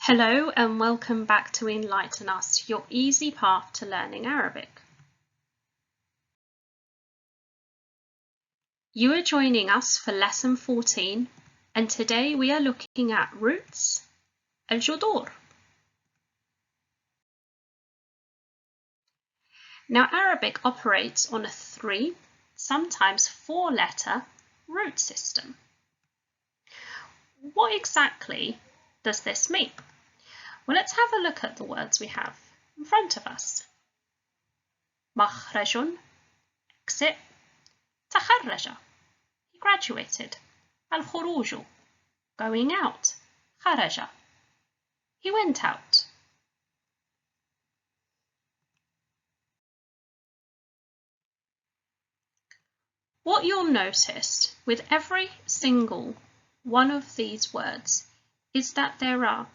Hello and welcome back to Enlighten Us, your easy path to learning Arabic. You are joining us for lesson 14 and today we are looking at roots, al-judur. Now Arabic operates on a 3, sometimes 4-letter root system. What exactly does this mean? Well, let's have a look at the words we have in front of us. مخرج, exit. تخرج, he graduated. الخروج, going out. خرج, he went out. What you'll notice with every single one of these words is that there are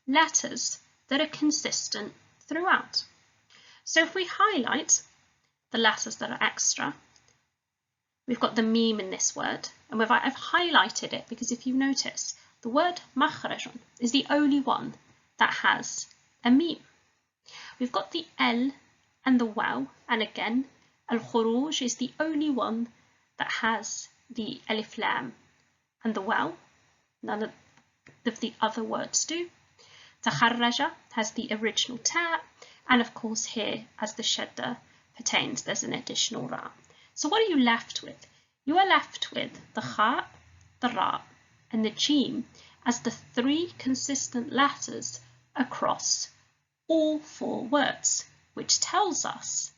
letters that are consistent throughout. So if we highlight the letters that are extra, we've got the meme in this word, and I've highlighted it because if you notice, the word makhrajun is the only one that has a meme. We've got the L and the waw, and again, al-khuruj is the only one that has the alif lam and the waw. None of the other words do. Takharraja has the original ta, and of course here, as the shadda pertains, there's an additional ra. So what are you left with? You are left with the kha, the ra, and the jim as the 3 consistent letters across all 4 words, which tells us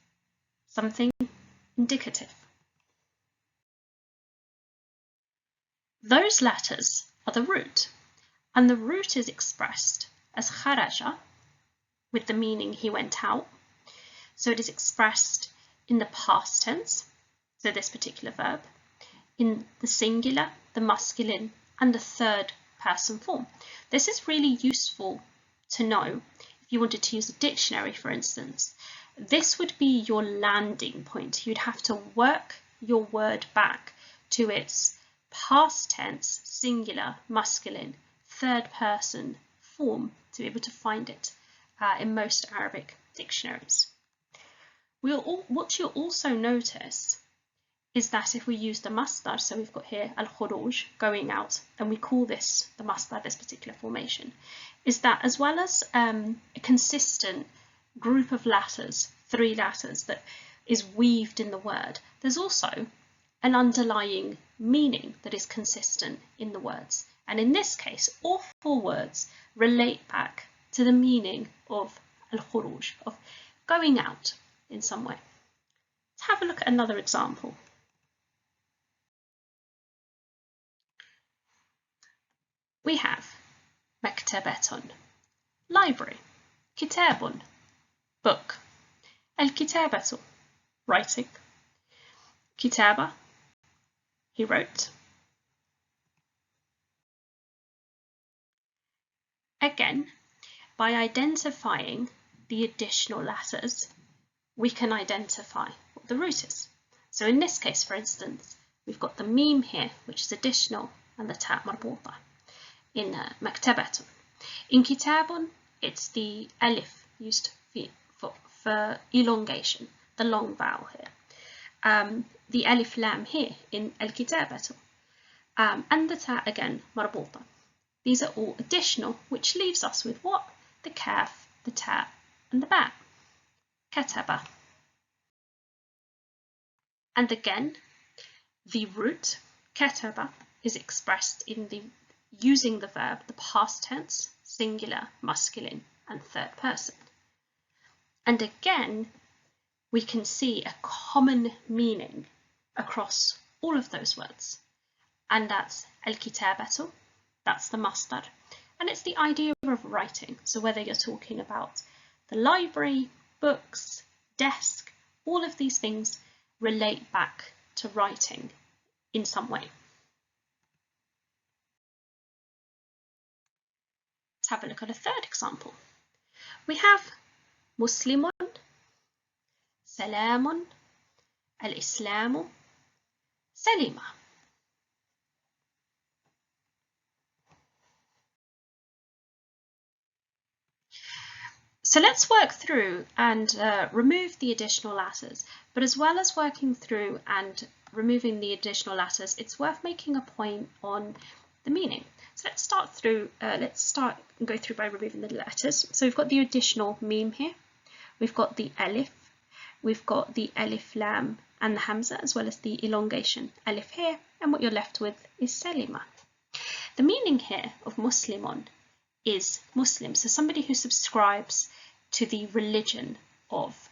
something indicative. Those letters are the root, and the root is expressed as kharaja, with the meaning he went out. So it is expressed in the past tense, so this particular verb, in the singular, the masculine, and the 3rd person form. This is really useful to know if you wanted to use a dictionary, for instance. This would be your landing point. You'd have to work your word back to its past tense, singular, masculine, 3rd person form to be able to find it in most Arabic dictionaries. What you'll also notice is that if we use the masdar, so we've got here al-khuruj, going out, and we call this the masdar, this particular formation, is that as well as a consistent group of letters, 3 letters that is weaved in the word, there's also an underlying meaning that is consistent in the words. And in this case, all 4 words relate back to the meaning of al-khuruj, of going out in some way. Let's have a look at another example. We have مكتبة, library, كتاب, book, الكتابة, writing, كتابة, he wrote. Again, by identifying the additional letters, we can identify what the root is. So in this case, for instance, we've got the meme here, which is additional, and the ta marbuta in مكتبة. In kitabun, it's the alif used for elongation, the long vowel here. The alif lam here in al-kitabatu, and the ta again marbuta. These are all additional, which leaves us with what? The kaf, the ta, and the ba. Kataba. And again, the root, kataba, is expressed in using the verb, the past tense, singular, masculine, and 3rd person. And again, we can see a common meaning across all of those words. And that's al-kitabatu, that's the masdar, and it's the idea of writing. So whether you're talking about the library, books, desk, all of these things relate back to writing in some way. Let's have a look at a 3rd example. We have Muslimun, Salamun, Al-Islamu, Salima. So let's work through and remove the additional letters. But as well as working through and removing the additional letters, it's worth making a point on the meaning. So let's start and go through by removing the letters. So we've got the additional meme here. We've got the alif. We've got the alif lam and the hamza, as well as the elongation alif here. And what you're left with is salima. The meaning here of muslimun is Muslim, so somebody who subscribes to the religion of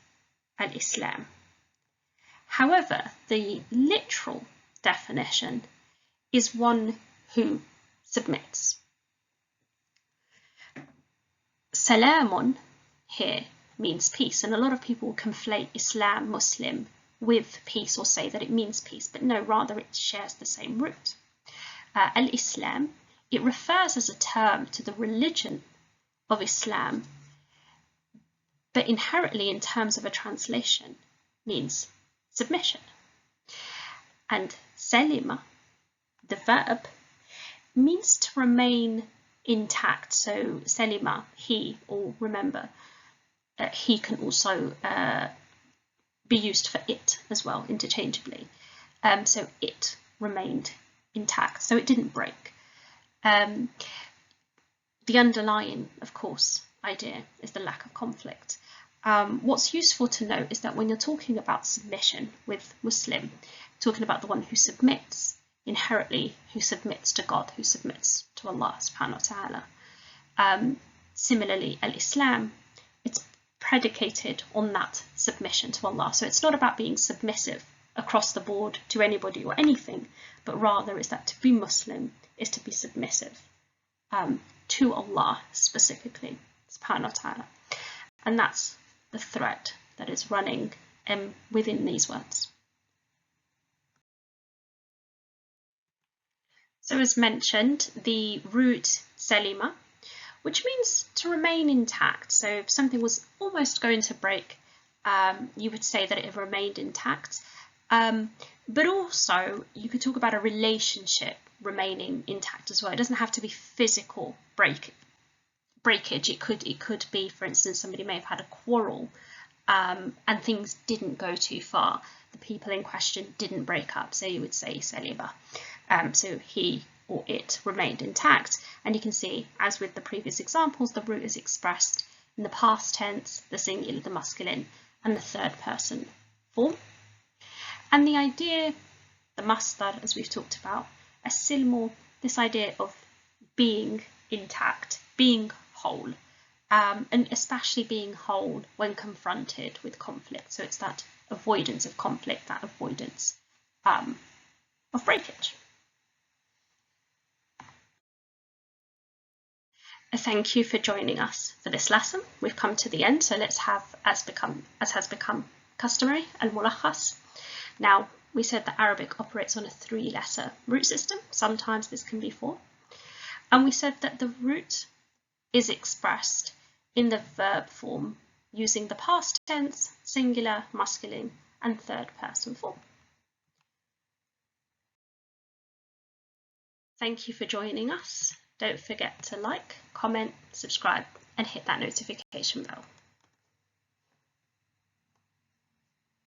al-Islam. However, the literal definition is one who submits. Salamun here means peace, and a lot of people conflate Islam, Muslim with peace or say that it means peace, but no, rather it shares the same root. Al-Islam, it refers as a term to the religion of Islam, but inherently in terms of a translation means submission. And salima, the verb, means to remain intact. So salima, he, or remember, he can also be used for it as well, interchangeably. So it remained intact, so it didn't break. The underlying, of course, idea is the lack of conflict. What's useful to note is that when you're talking about submission with Muslim, talking about the one who submits, inherently who submits to God, who submits to Allah subhanahu wa ta'ala. Similarly, al-Islam, it's predicated on that submission to Allah. So it's not about being submissive across the board to anybody or anything, but rather is that to be Muslim is to be submissive to Allah specifically, subhanahu wa ta'ala. And that's the thread that is running within these words. So as mentioned, the root salima, which means to remain intact. So if something was almost going to break, you would say that it remained intact. But also you could talk about a relationship remaining intact as well. It doesn't have to be physical breakage. It could be, for instance, somebody may have had a quarrel and things didn't go too far. The people in question didn't break up, so you would say salima. So he or it remained intact. And you can see, as with the previous examples, the root is expressed in the past tense, the singular, the masculine, and the third person form. And the idea, the masdar, as we've talked about, as-silmu, this idea of being intact, being whole, and especially being whole when confronted with conflict. So it's that avoidance of conflict, that avoidance of breakage. Thank you for joining us for this lesson. We've come to the end, so let's have, as has become customary, al-mulakhas. Now, we said that Arabic operates on a 3-letter root system. Sometimes this can be 4. And we said that the root is expressed in the verb form using the past tense, singular, masculine, and third person form. Thank you for joining us. Don't forget to like, comment, subscribe, and hit that notification bell.